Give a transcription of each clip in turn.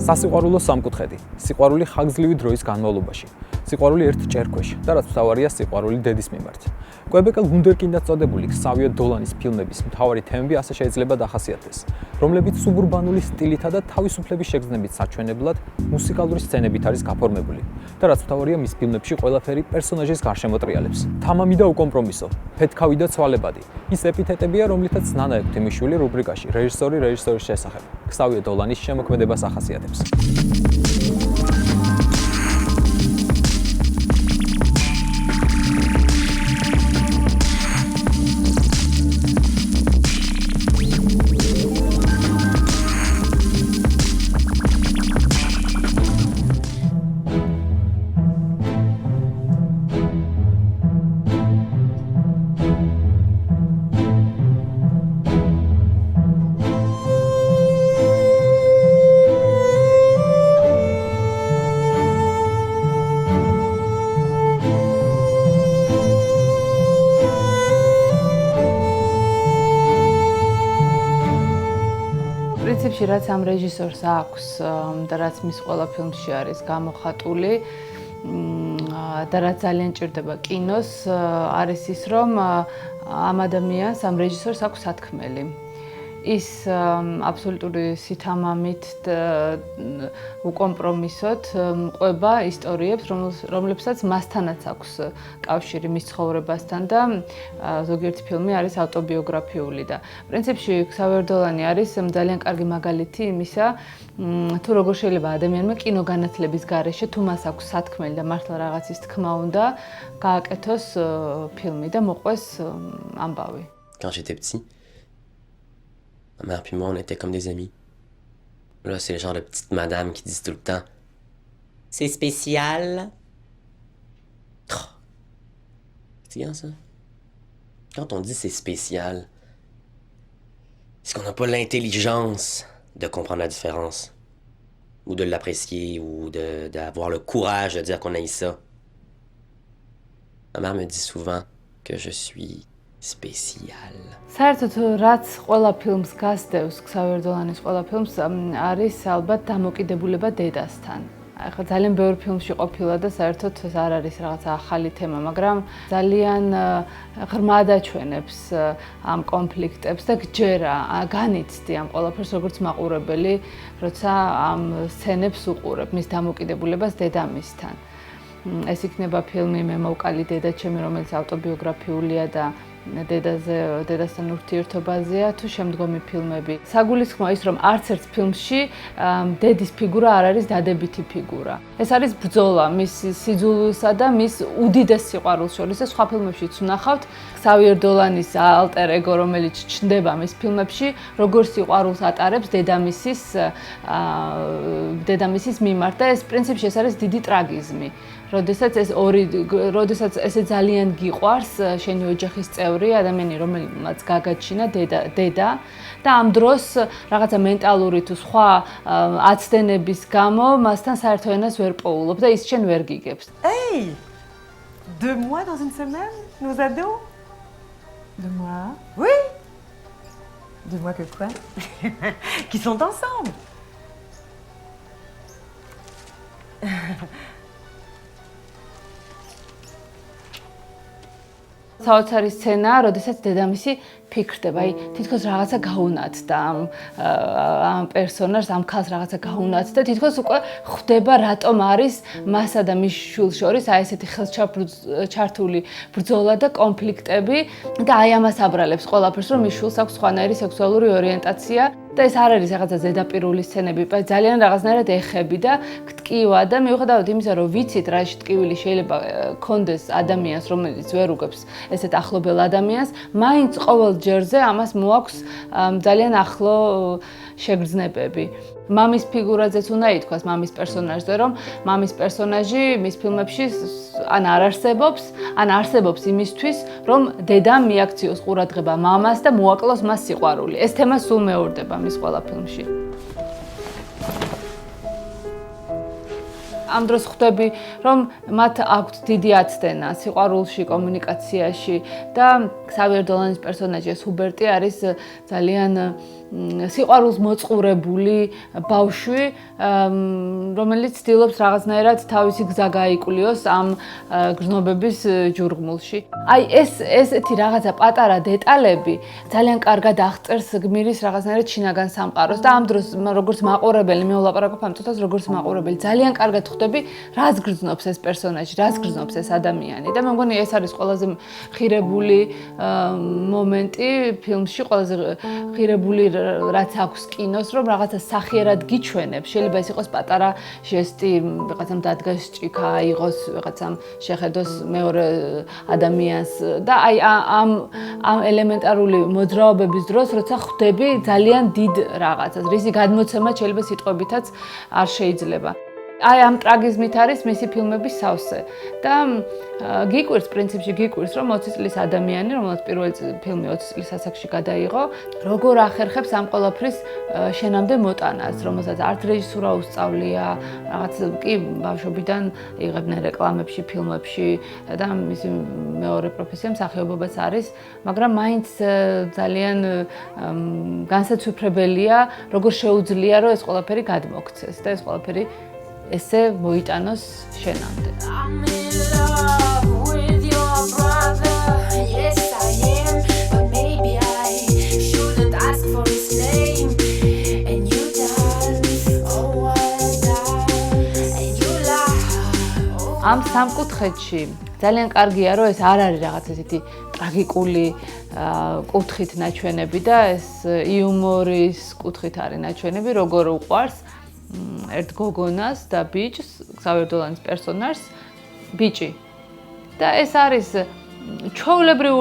სასიყვარულო სამკუთხედი. სიყვარული ხანგრძლივი დროის განმავლობაში. სიყვარული ერთ ჭერქვეშ და რაც მთავარია სიყვარული დედის მიმართ. კვებეკა გუნდერკინდად წოდებული ქსავიე დოლანის ფილმების მთავარი თემები ასე შეიძლება დახასიათდეს, რომლებიც სუბურბანული სტილითა და თავისუფლების შეგრძნებით საჩვენებლად მუსიკალური სცენებით არის გაფორმებული და რაც მთავარია მის ფილმებში ყველაფერი პერსონაჟის გარშემო ტრიალებს. თამამი და უკომპრომისო, ფეთქავი და ცვალებადი. ის ეპითეტებია, რომლითაც ნანა ექვთიმიშვილი რუბრიკაში რეჟისორის შესახებ ქსავიე დოლანის შემოქმედებას ახასიათებს. პრინციპში რაც ამ რეჟისორს აქვს და რაც მის ყველა ფილმში არის გამოხატული და რაც ძალიან ჭირდება კინოს არის ის რომ ამ ადამიანს ამ რეჟისორს აქვს სათქმელი ის აბსოლუტური სითამამით უკომპრომისოდ ყვება ისტორიებს რომლებსაც მასთანაც აქვს კავშირი მის ცხოვრებასთან და ზოგიერთი ფილმი არის ავტობიოგრაფიული და პრინციპში ქსავიე დოლანი არის ძალიან კარგი მაგალითი იმისა თუ როგორ შეიძლება ადამიანმა კინოგანათლების გარეშე თუ მას აქვს სათქმელი და მართლა რაღაცის თქმა უნდა გააკეთოს ფილმი და მოყვეს ამბავი. Quand j'étais petit, ma mère puis moi, on était comme des amis. Là, c'est le genre de petite madame qui dit tout le temps « C'est spécial. » C'est bien ça. Quand on dit c'est spécial, c'est qu'on n'a pas l'intelligence de comprendre la différence, ou de l'apprécier, ou d'avoir le courage de dire qu'on haït ça. Ma mère me dit souvent que je suis spécial. საერთოდ რაც ყველა ფილმს გასდევს, ქსავიე დოლანის ყველა ფილმს არის ალბათ დამოკიდებულება დედასთან. ახლა ძალიან ბევრი ფილმში ყოფილა და საერთოდ ეს არ არის რაღაცა ახალი თემა, მაგრამ ძალიან ღრმად აჩვენებს ამ კონფლიქტებს და გჯერა, განიცდი ამ ყველაფერს როგორც მაყურებელი, როცა ამ სცენებს უყურებ, მის დამოკიდებულებას დედამისთან. ეს იქნება ფილმი მე მოვკალი დედა ჩემი, რომელიც ავტობიოგრაფიულია და დედასთან ურთიერთობაზეა თუ შემდგომი ფილმები. საგულისხმოა ის, რომ არც ერთ ფილმში დედის ფიგურა არ არის დადებითი ფიგურა. ეს არის ბრძოლა მის სიძულვილსა და მის უდიდეს სიყვარულს შორის. ეს სხვა ფილმებშიც ვნახავთ. ქსავიე დოლანის ალტერ ეგო, რომელიც ჩნდება მის ფილმებში, როგორ სიყვარულს ატარებს დედამისის მიმართ და ეს პრინციპში ეს არის დიდი ტრაგიზმი. როდესაც ესე ძალიან გიყვარს შენი ოჯახის წევრი, ადამიანი, რომელმაც გაგაჩინა დედა და ამ დროს რაღაცა მენტალური თუ სხვა აცდენების გამო მასთან საერთო ენას ვერ პოულობ და ის შენ ვერ გიგებს. Hey! 2 mois dans une semaine, nos ados? 2 mois? Oui! 2 mois que quoi? Qui sont ensemble! საოცარი სცენაა, როდესაც დედამისი ფიქრდება, თითქოს რაღაცა გაუნათდა ამ პერსონაჟს, ამ ქალს რაღაცა გაუნათდა, თითქოს უკვე ხვდება რატომ არის მასა და მის შვილს შორის ესეთი ხელჩართული ბრძოლა და კონფლიქტები და ამას აბრალებს ყველაფერს, რომ მის შვილს აქვს სხვანაირი სექსუალური ორიენტაცია და ეს არ არის რაღაცა ზედაპირული სცენები, ძალიან რაღაცნაირად ეხები და გტკივა და მიუხედავად იმისა, რომ ვიცით რა ტკივილი შეიძლება კონდეს ადამიანს, რომელიც ვერ უგებს ესეთ ახლობელ ადამიანს, მაინც ყოველ ჯერზე ამას მოაქვს ძალიან ახლო შეგრძნებები. მამის ფიგურაზეც უნდა ითქვას, მამის პერსონაჟზე, რომ მამის პერსონაჟი მის ფილმებში ან არ არსებობს, ან არსებობს იმისთვის, რომ დედამ მიაქციოს ყურადღება მამას და მოაკლოს მას სიყვარული. ეს თემა სულ მეორდება მის ყველა ფილმში. ამ დროს ხვდები, რომ მათ აქვთ დიდი აცდენა სიყვარულში, კომუნიკაციაში და ქსავიერ დოლანის პერსონაჟი ეს ჰუბერტი არის ძალიან სიყვარულს მოწყურებული ბავშვი, რომელიც ცდილობს რაღაცნაირად თავისი გზა გაიკულიოს ამ გრძნობების ჯურღმულში. აი ესეთი რაღაცა პატარა დეტალები ძალიან კარგად აღწერს გმირის რაღაცნაირად შინაგან სამყაროს და ამ დროს როგორც მაყურებელი მე ვლაპარაკობ ამ წუთას როგორც მაყურებელი ძალიან კარგად ხვდები რას გრძნობს ეს პერსონაჟი, რას გრძნობს ეს ადამიანი და მე მგონი ეს არის ყველაზე ხირებული მომენტი ფილმში, ყველაზე ხირებული რაც აქვს კინოს, რომ რაღაცა სახიერად გიჩვენებს. შეიძლება ეს იყოს პატარა ჟესტი, ვიღაცამ დადგას ჭიქა, აიღოს, ვიღაცამ შეხედოს მეორე ადამიანს და აი ამ ელემენტარული მოძრაობების დროს, როცა ხვდები ძალიან დიდ რაღაცას, რისი გადმოცემა შეიძლება სიტყვებითაც არ შეიძლება. აი ამ ტრაგიზმით არის მისი ფილმების სავსე და გიკვირს პრინციპში გიკვირს რომ 20 წლის ადამიანი რომელსაც პირველი ფილმი 20 წლის ასაკში გადაიღო როგორ ახერხებს ამ ყველაფრის შენამდე მოტანას რომელსაც არც რეჟისურა უსწავლია რაღაც კი ბავშვობიდან იღებდნენ რეკლამებში ფილმებში და მისი მეორე პროფესია მსახიობობაც არის მაგრამ მაინც ძალიან განსაცვიფრებელია როგორ შეუძლია რომ ეს ყველაფერი გადმოქცეს და ეს ყველაფერი ესე მოიტანოს შენამდე. I'm in love with your brother. Yes I am, but maybe I shouldn't ask for his name. And you dance, oh what a dance. And you laugh. ამ სამკუთხედში ძალიან კარგია რომ ეს არ არის რაღაც ესეთი ტრაგიკული კუთხით ნაჩვენები და ეს იუმორის კუთხით არის ნაჩვენები როგორ უყვარს ერთ გოგონას და ბიჭს, ქსავიერ დოლანის პერსონაჟს, ბიჭი. და ეს არის ჩვეულებრივი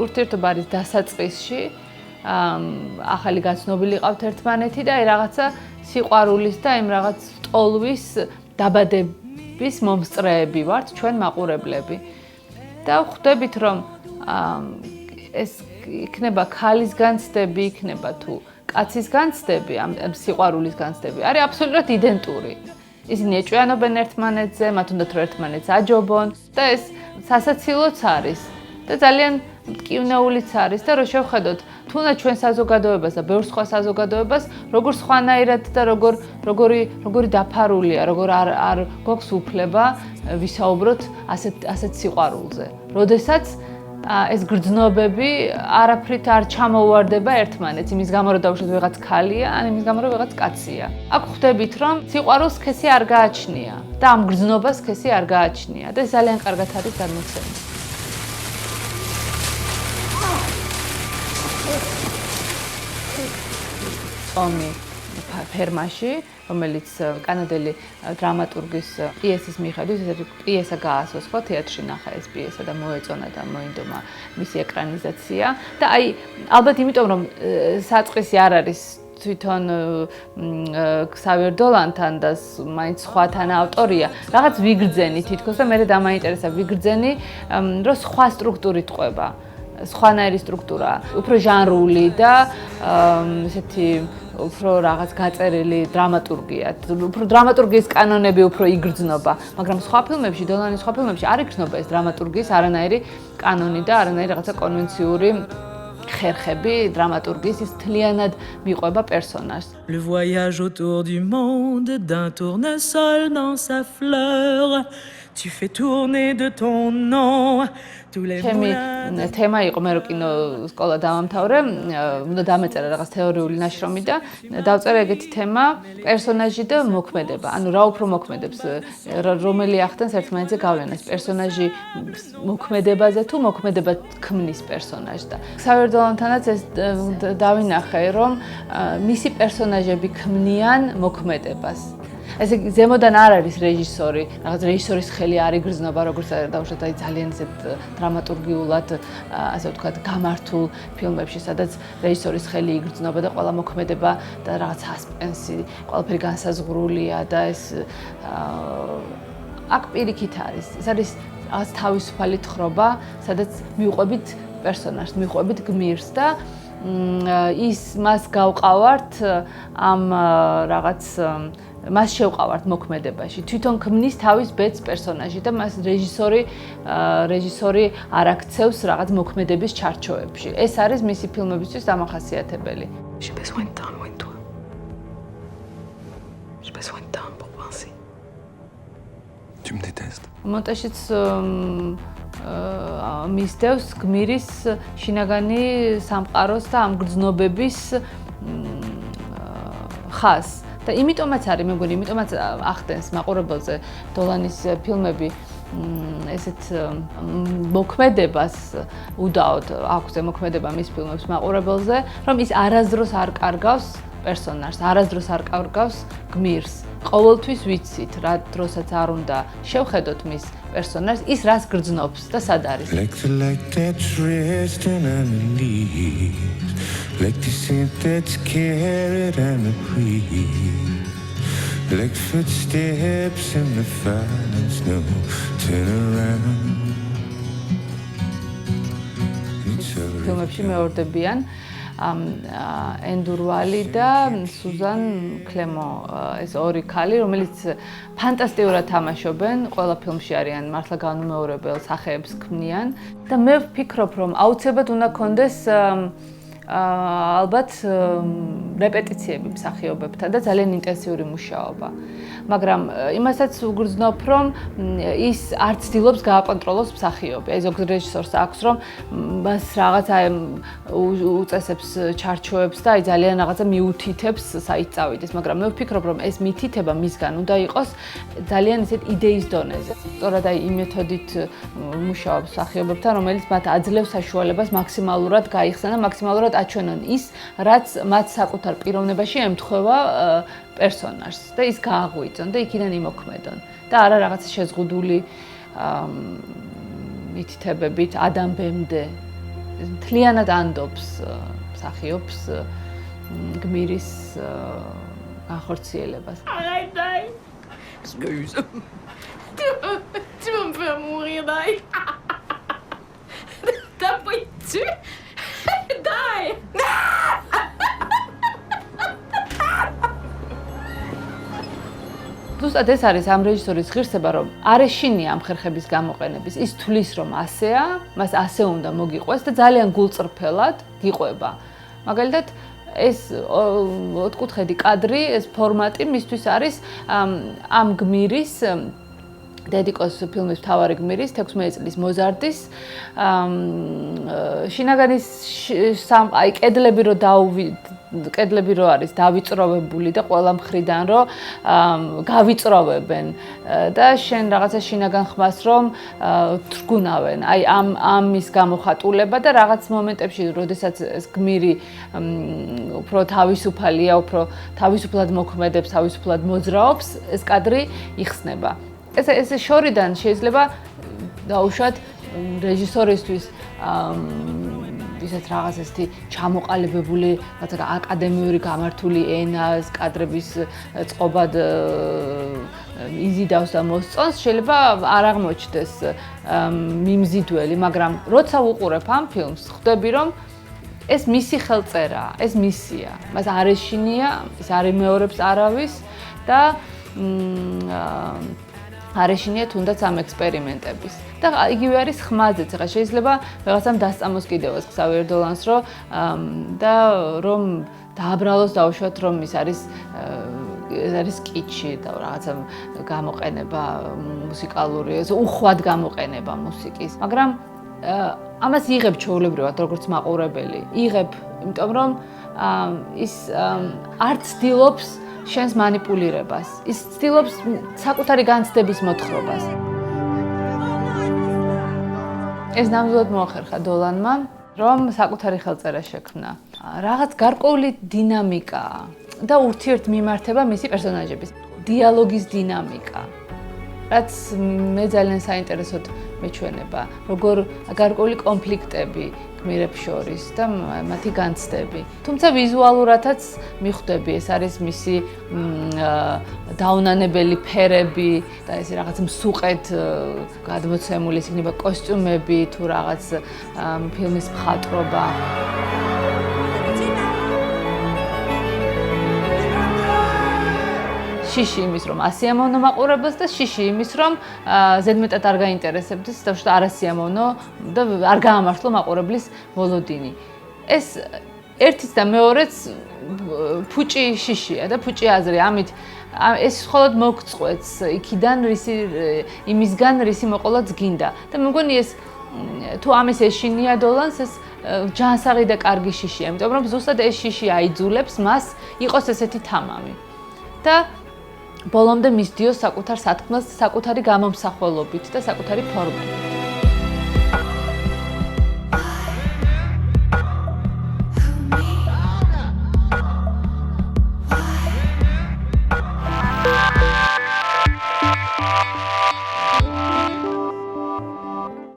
ურთიერთობა არის დასაწყისში, ახალი გაცნობილი ყავთ ერთმანეთი და აი რაღაცა სიყვარულის და იმ რაღაც ტოლვის დაბადების მომსწრეები ვართ ჩვენ მაყურებლები. და ხვდებით რომ ეს იქნება ქალის განცდები, იქნება თუ კაცის განცდები, ამ სიყვარულის განცდები არის აბსოლუტურად იდენტური. ისინი ეჭვიანობენ ერთმანეთზე, მათ უნდათ რომ ერთმანეთს აჯობონ და ეს სასაცილოც არის და ძალიან მტკივნეულიც არის და რომ შევხედოთ თუნდაც ჩვენ საზოგადოებას და ბევრ სხვა საზოგადოებას, როგორ სხვანაირად და როგორი დაფარულია, როგორ არ გვაქვს უფლება ვისაუბროთ ასეთ სიყვარულზე. როდესაც ეს გრძნობები არაფრით არ ჩამოუვარდება ერთმანეთს, იმის გამო რომ დავუშვათ ვიღაც ქალია, ან იმის გამო რომ ვიღაც კაცია. აქ ხვდებით რომ სიყვარულს სქესი არ გააჩნია და ამ გრძნობას სქესი არ გააჩნია და ეს ძალიან კარგად არის გადმოცემული. ომი ფერმაში, რომელიც კანადელი დრამატურგის პიესის მიხედვით, ეს პიესა გაასვეს ხო თეატრში ნახა ეს პიესა და მოეწონა და მოინდომა მისი ეკრანიზაცია და აი ალბათ იმიტომ რომ საწყისი არ არის თვითონ ქსავიერ დოლანთან და მაინც სხვათან ავტორია, რაღაც ვიგრძენი თითქოს და მე დამაინტერესა ვიგრძენი, რომ სხვა სტრუქტურით ყვება. სხვანაირი სტრუქტურა, უფრო ჟანრული და ესეთი უფრო რაღაც გაწერილი დრამატურგია. უფრო დრამატურგიის კანონები უფრო იგრძნობა, მაგრამ სხვა ფილმებში, დოლანის სხვა ფილმებში არ იგრძნობა ეს დრამატურგიის არანაირი კანონი და არანაირი რაღაცა კონვენციური ხერხები დრამატურგიის ის თლიანად მიყვება პერსონაჟს. Le voyage autour du monde d'un tournesol dans sa fleur. Tu fais tourner de ton nom tous les moulins. თემა იყო მე რო კინო სკოლა დავამთავრე, უნდა დამეწერა რაღაც თეორიული ნაშრომი და დავწერა ეგეთი თემა, პერსონაჟი და მოქმედება. ანუ რა უფრო მოქმედებს, რომელი ახდენს ერთმანეთზე გავლენას, პერსონაჟი მოქმედებაზე თუ მოქმედება ქმნის პერსონაჟს და ქსავიერ დოლანთანაც ეს დავინახე, რომ მისი პერსონაჟები ქმნიან მოქმედებას. ეს ზემოდან არ არის რეჟისორი, რაღაც რეჟისორის ხელი არ იგრძნობა, როგორც დავუშვათ აი ძალიან ისეთ დრამატურგიულად, ასე ვთქვათ, გამართულ ფილმებში, სადაც რეჟისორის ხელი იგრძნობა და ყველა მოქმედება და რაღაც სასპენსი, ყველაფერი განსაზღვრულია და ეს აქ პირიქით არის. ეს არის რაღაც თავისუფალი თხრობა, სადაც მიუყვებით პერსონაჟს, მიუყვებით გმირს და ის მას გავყავართ ამ რაღაც მას შევყავართ მოქმედებაში. თვითონ ქმნის თავის ბედს პერსონაჟი და მას რეჟისორი არ აქცევს რაღაც მოქმედების ჩარჩოებში. ეს არის მისი ფილმებისთვის დამახასიათებელი. J'ai besoin de temps loin de toi. J'ai besoin de temps pour penser. Tu me détestes. მონტაჟიც მისდევს გმირის შინაგანი სამყაროს და ამ გრძნობების ხაზს. და იმიტომაც არის, მე მგონი, იმიტომაც ახდენს მაყურებელზე დოლანის ფილმები ესეთ მოქმედებას უდაოდ აქვს მოქმედება მის ფილმებს მაყურებელზე, რომ ის არასდროს არ კარგავს პერსონაჟს, არასდროს არ კარგავს გმირს. ყოველთვის ვიცით, რა დროსაც არ უნდა შევხედოთ მის პერსონაჟს, ის რას გრძნობს და სად არის. Like the light that's resting on the leaves, like the scent that's carried on the breeze, like footsteps in the falling snow. Turn around. ფილმებში მეორდებიან ენდურვალი და სუზან კლემო, ეს ორი ქალი, რომელიც ფანტასტიკურად თამაშობენ, ყველა ფილმში არიან მართლა განუმეორებელ სახეებს ქმნიან და მე ვფიქრობ, რომ აუცილებლად უნდა კონდეს ალბათ რეპეტიციები მსახიობებთან და ძალიან ინტენსიური მუშაობა. მაგრამ იმასაც უგრძნობ, რომ ის არ ცდილობს გააკონტროლოს მსახიობი. აი ზოგ რეჟისორს აქვს, რომ მას რაღაცა უწესებს ჩარჩოებს და აი ძალიან რაღაცა მიუთითებს საით წავიდეს, მაგრამ მე ვფიქრობ, რომ ეს მითითება მისგან უნდა იყოს ძალიან ისეთ იდეის დონეზე. სწორად აი იმ მეთოდით მუშაობს მსახიობებთან, რომელიც მათ აძლევს საშუალებას მაქსიმალურად გაიხსნა და მაქსიმალურად აჩვენონ ის, რაც მათ საკუთარ პიროვნებაში ემთხვევა პერსონაჟს და ის გააღვიძონ და იქიდან იმოქმედონ და არა რაღაცა შეზღუდული მითითებებით ადამბემდე მთლიანად ანდობს მსახიობს გმირის განხორციელებას. Excuse. Tu vas me faire mourir, Dai. T'as pas tu? Dai. ზუსტად ეს არის ამ რეჟისორის ღირსება, რომ არ ეშინია ამ ხერხების გამოყენების. ის თulis რომ ასეა, მას ასე უნდა მოგიყვეს და ძალიან გულწრფელად გიყვება. მაგალითად, ეს ოთხკუთხედი კადრი, ეს ფორმატი მისთვის არის ამ გმირის დედიკოს ფილმის მთავარი გმირის 16 წლის მოზარდის შინაგანის აი კედლები რო არის დავიწროვებული და ყველა მხრიდან რო გავიწროვებენ და შენ რაღაცა შინაგან ხმას რომ თრგუნავენ. აი ამის გამოხატულება და რაღაც მომენტებში, როდესაც ეს გმირი უფრო თავისუფალია, უფრო თავისუფლად მოქმედებს, თავისუფლად მოძრაობს, ეს კადრი იხსნება. ეს შორიდან შეიძლება დაუშვათ რეჟისორისთვის ვისაც რაღაც ესეთი ჩამოყალიბებული, რაღაცა აკადემიური გამართული ენას, კადრების წყობად იზიდავს და მოსწონს, შეიძლება არ აღმოჩნდეს მიმზიდველი, მაგრამ როცა უყურებ ამ ფილმს, ხვდები რომ ეს მისი ხელწერაა, ეს მისია. მას არ ეშინია, ის არ იმეორებს არავის და არ ეშინია თუნდაც ამ ექსპერიმენტების. და იგივე არის ხმაზეც, ხა შეიძლება რაღაცამ დასწამოს კიდევაც ქსავიერ დოლანს, და რომ დააბრალოს დაუშვათ, რომ ეს არის კიჩი და რაღაცა გამოყენება მუსიკალური, უხვად გამოყენება მუსიკის. მაგრამ ამას იღებ ჩვეულებრივად როგორც მაყურებელი. იღებ, იმიტომ რომ ის არ ცდილობს შენს მანიპულირებას. ის ცდილობს საკუთარი განცდების მოთხრობას. ეს ნამდვილად მოახერხა დოლანმა, რომ საკუთარი ხელწერა შექმნა. რაღაც გარკვეული დინამიკა და ურთიერთმიმართება მისი პერსონაჟების. დიალოგის დინამიკა. რაც მე ძალიან საინტერესოდ მეჩვენება, როგორ გარკვეული კონფლიქტები გმირებს შორის და მათი განცდები. თუმცა ვიზუალურადაც მიხვდები, ეს არის მისი დაუნანებელი ფერები და ეს რაღაც მსუყეთ გადმოცემული იქნება კოსტიუმები თუ რაღაც ფილმის მხატვრობა. შიში იმის რომ ასიამოვნო მაყურებელს და შიში იმის რომ ზედმეტად არ გაინტერესებდეს და უშუალოდ არასიამოვნო და არ გაამართლო მაყურებლის ვოლოდინი. ეს ერთიც და მეორეც ფუჭი შიშია და ფუჭი აზრი. ამით ეს მხოლოდ მოგწყვეტს იქიდან იმისგან რისი მოყოლაც გინდა. და მე მგონი ეს თუ ამის ეშინია დოლანს ეს ჯანსაღი და კარგი შიშია, იმიტომ რომ ზუსტად ეს შიში აიძულებს მას იყოს ესეთი თამამი. და ბოლომდე მისდიოს საკუთარ სათქმელს საკუთარი გამომსახველობით და საკუთარი ფორმებით.